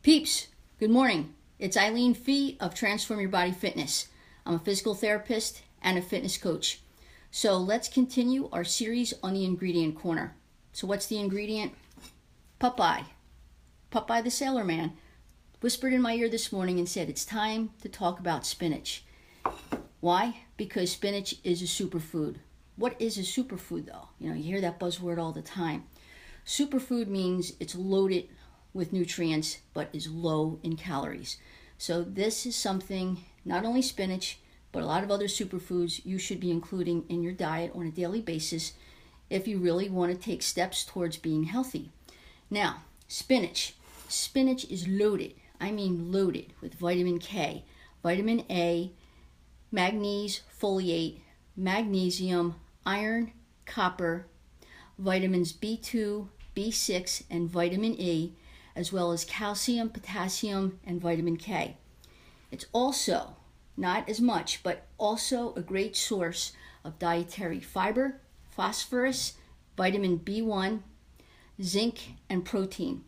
Peeps, good morning. It's Eileen Fee of Transform Your Body Fitness. I'm a physical therapist and a fitness coach. So let's continue our series on the ingredient corner. So what's the ingredient? Popeye the Sailor Man, whispered in my ear this morning and said, it's time to talk about spinach. Why? Because spinach is a superfood. What is a superfood though? You hear that buzzword all the time. Superfood means it's loaded with nutrients, but is low in calories. So this is something, not only spinach, but a lot of other superfoods you should be including in your diet on a daily basis if you really want to take steps towards being healthy. Now, spinach. Spinach is loaded, I mean loaded, with vitamin K, vitamin A, manganese, folate, magnesium, iron, copper, vitamins B2, B6, and vitamin E, as well as calcium, potassium, and vitamin K. It's also, not as much, but also a great source of dietary fiber, phosphorus, vitamin B1, zinc, and protein.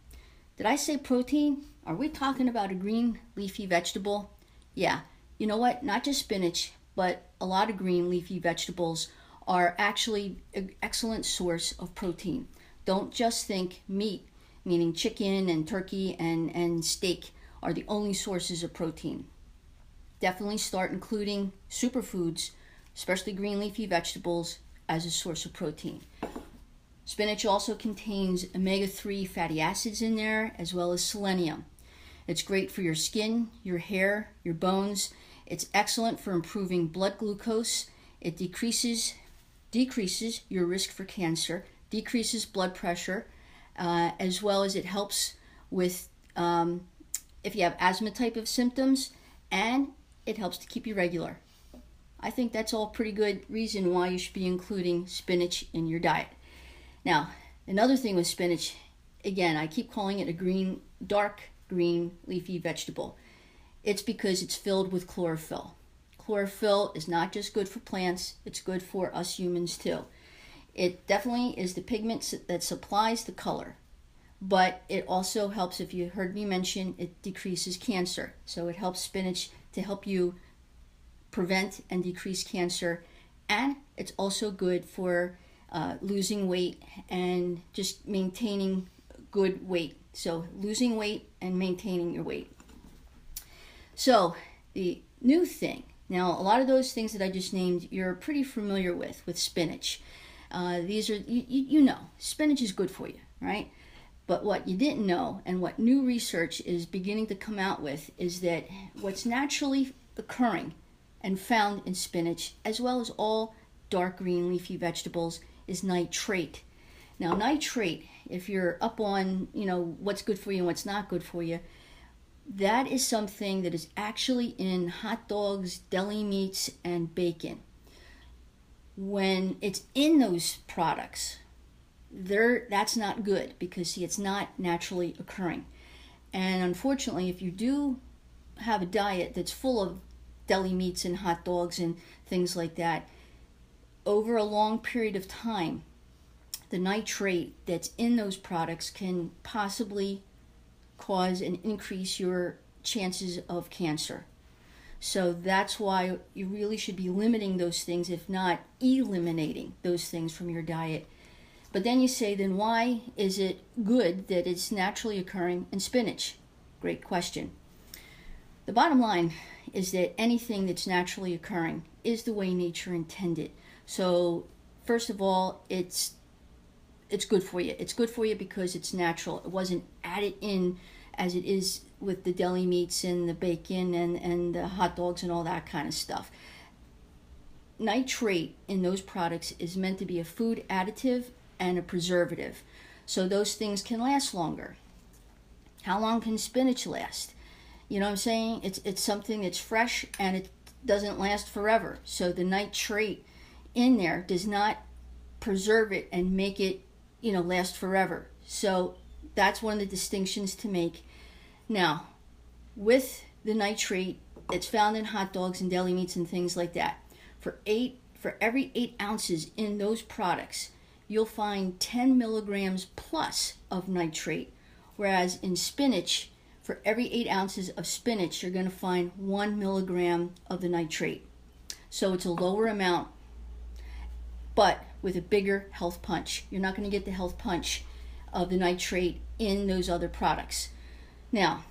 Did I say protein? Are we talking about a green leafy vegetable? Yeah, you know what? Not just spinach, but a lot of green leafy vegetables are actually an excellent source of protein. Don't just think meat, meaning chicken and turkey and steak, are the only sources of protein. Definitely start including superfoods, especially green leafy vegetables, as a source of protein. Spinach also contains omega-3 fatty acids in there, as well as selenium. It's great for your skin, your hair, your bones. It's excellent for improving blood glucose. It decreases your risk for cancer, decreases blood pressure, as well as it helps with if you have asthma type of symptoms, and it helps to keep you regular. I think that's all pretty good reason why you should be including spinach in your diet. Now, another thing with spinach, again, I keep calling it a dark green leafy vegetable. It's because it's filled with chlorophyll. Chlorophyll is not just good for plants, it's good for us humans too. It definitely is the pigment that supplies the color, but it also helps, if you heard me mention, it decreases cancer. So it helps spinach to help you prevent and decrease cancer, and it's also good for losing weight and just maintaining good weight. So losing weight and maintaining your weight. So the new thing, now a lot of those things that I just named, you're pretty familiar with spinach. These are, you know, spinach is good for you, right? But what you didn't know, and what new research is beginning to come out with, is that what's naturally occurring and found in spinach, as well as all dark green leafy vegetables, is nitrate. Now, nitrate, if you're up on, what's good for you and what's not good for you, that is something that is actually in hot dogs, deli meats, and bacon. When it's in those products, that's not good because, see, it's not naturally occurring. And unfortunately, if you do have a diet that's full of deli meats and hot dogs and things like that, over a long period of time, the nitrate that's in those products can possibly cause and increase your chances of cancer. So that's why you really should be limiting those things, if not eliminating those things from your diet. But then you say, then why is it good that it's naturally occurring in spinach? Great question. The bottom line is that anything that's naturally occurring is the way nature intended. So first of all, it's good for you. It's good for you because it's natural. It wasn't added in as it is with the deli meats and the bacon and the hot dogs and all that kind of stuff. Nitrate in those products is meant to be a food additive and a preservative. So those things can last longer. How long can spinach last? You know what I'm saying? It's something that's fresh and it doesn't last forever. So the nitrate in there does not preserve it and make it, last forever. So that's one of the distinctions to make. Now, with the nitrate that's found in hot dogs and deli meats and things like that, for every 8 ounces in those products, you'll find 10 milligrams plus of nitrate, whereas in spinach, for every 8 ounces of spinach, you're going to find 1 milligram of the nitrate. So it's a lower amount, but with a bigger health punch. You're not going to get the health punch of the nitrate in those other products. Now,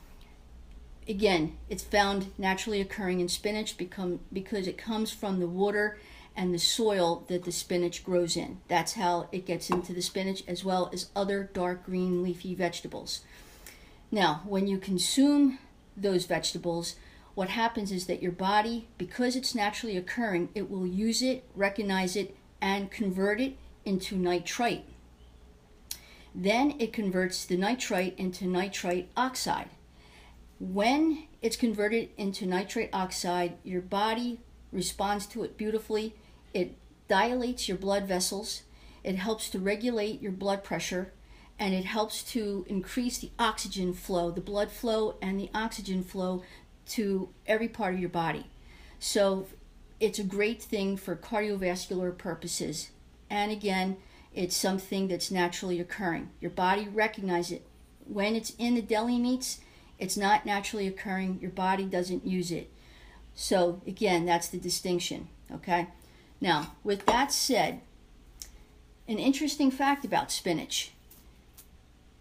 again, it's found naturally occurring in spinach because it comes from the water and the soil that the spinach grows in. That's how it gets into the spinach, as well as other dark green leafy vegetables. Now, when you consume those vegetables, what happens is that your body, because it's naturally occurring, it will use it, recognize it, and convert it into nitrite. Then it converts the nitrite into nitrite oxide. When it's converted into nitrate oxide, your body responds to it beautifully. It dilates your blood vessels, it helps to regulate your blood pressure, and it helps to increase the oxygen flow, the blood flow and the oxygen flow to every part of your body. So it's a great thing for cardiovascular purposes. And again, it's something that's naturally occurring. Your body recognizes it. When it's in the deli meats, it's not naturally occurring. Your body doesn't use it. So again, that's the distinction, okay? Now, with that said, an interesting fact about spinach.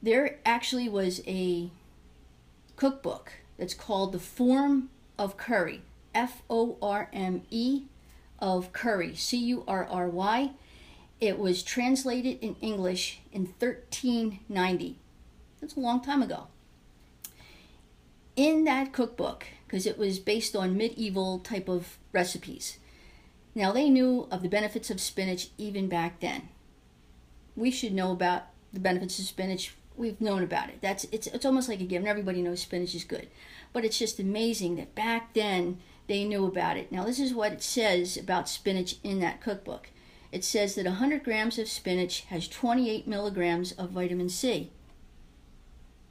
There actually was a cookbook that's called The Form of Curry, F-O-R-M-E of curry, C-U-R-R-Y. It was translated in English in 1390. That's a long time ago. In that cookbook, because it was based on medieval type of recipes, now they knew of the benefits of spinach even back then. We should know about the benefits of spinach. We've known about it. It's almost like a given. Everybody knows spinach is good. But it's just amazing that back then they knew about it. Now this is what it says about spinach in that cookbook. It says that 100 grams of spinach has 28 milligrams of vitamin C.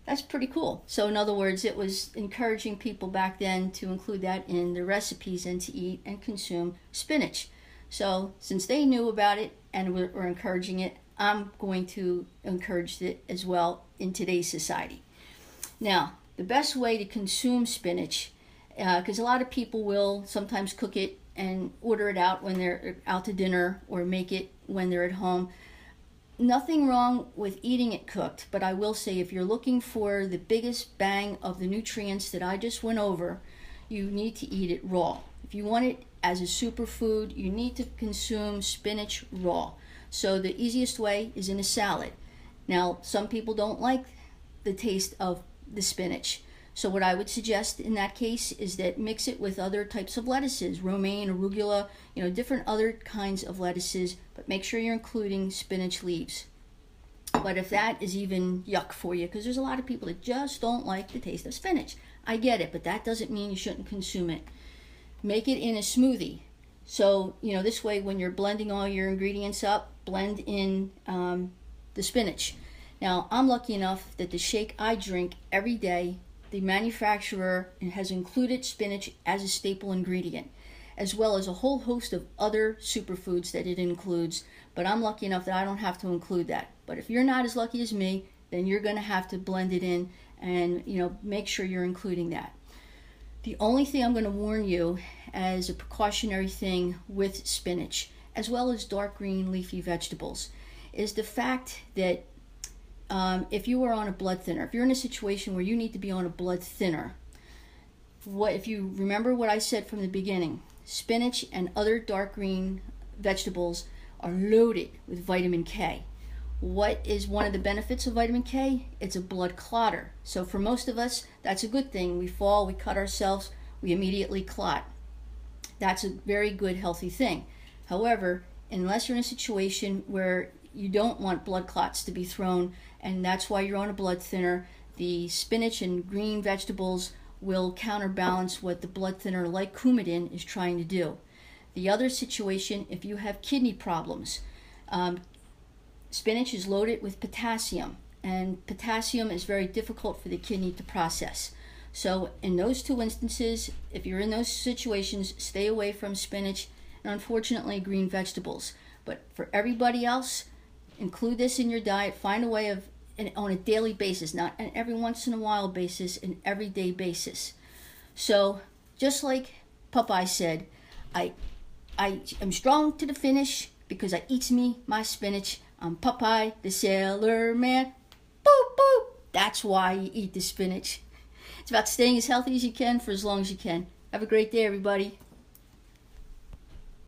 That's pretty cool. So in other words, it was encouraging people back then to include that in their recipes and to eat and consume spinach. So since they knew about it and were encouraging it, I'm going to encourage it as well in today's society. Now, the best way to consume spinach, because a lot of people will sometimes cook it and order it out when they're out to dinner or make it when they're at home. Nothing wrong with eating it cooked, but I will say if you're looking for the biggest bang of the nutrients that I just went over, you need to eat it raw. If you want it as a superfood, you need to consume spinach raw. So the easiest way is in a salad. Now, some people don't like the taste of the spinach. So what I would suggest in that case is that mix it with other types of lettuces, romaine, arugula, different other kinds of lettuces, but make sure you're including spinach leaves. But if that is even yuck for you, because there's a lot of people that just don't like the taste of spinach. I get it, but that doesn't mean you shouldn't consume it. Make it in a smoothie. So, this way when you're blending all your ingredients up, blend in the spinach. Now, I'm lucky enough that the shake I drink every day, the manufacturer has included spinach as a staple ingredient, as well as a whole host of other superfoods that it includes. But I'm lucky enough that I don't have to include that. But if you're not as lucky as me, then you're going to have to blend it in and, make sure you're including that. The only thing I'm going to warn you as a precautionary thing with spinach, as well as dark green leafy vegetables, is the fact that if you are on a blood thinner, if you're in a situation where you need to be on a blood thinner, if you remember what I said from the beginning, spinach and other dark green vegetables are loaded with vitamin K. What is one of the benefits of vitamin K? It's a blood clotter. So for most of us, that's a good thing. We fall, we cut ourselves, we immediately clot. That's a very good, healthy thing. However, unless you're in a situation where you don't want blood clots to be thrown, and that's why you're on a blood thinner, the spinach and green vegetables will counterbalance what the blood thinner like Coumadin is trying to do. The other situation, if you have kidney problems, spinach is loaded with potassium, and potassium is very difficult for the kidney to process. So in those two instances, if you're in those situations, stay away from spinach and unfortunately green vegetables. But for everybody else, include this in your diet. Find a way of on a daily basis, not an every once in a while basis, an everyday basis. So just like Popeye said, I am strong to the finish because I eats me my spinach. I'm Popeye the Sailor Man. Boop, boop. That's why you eat the spinach. It's about staying as healthy as you can for as long as you can. Have a great day, everybody.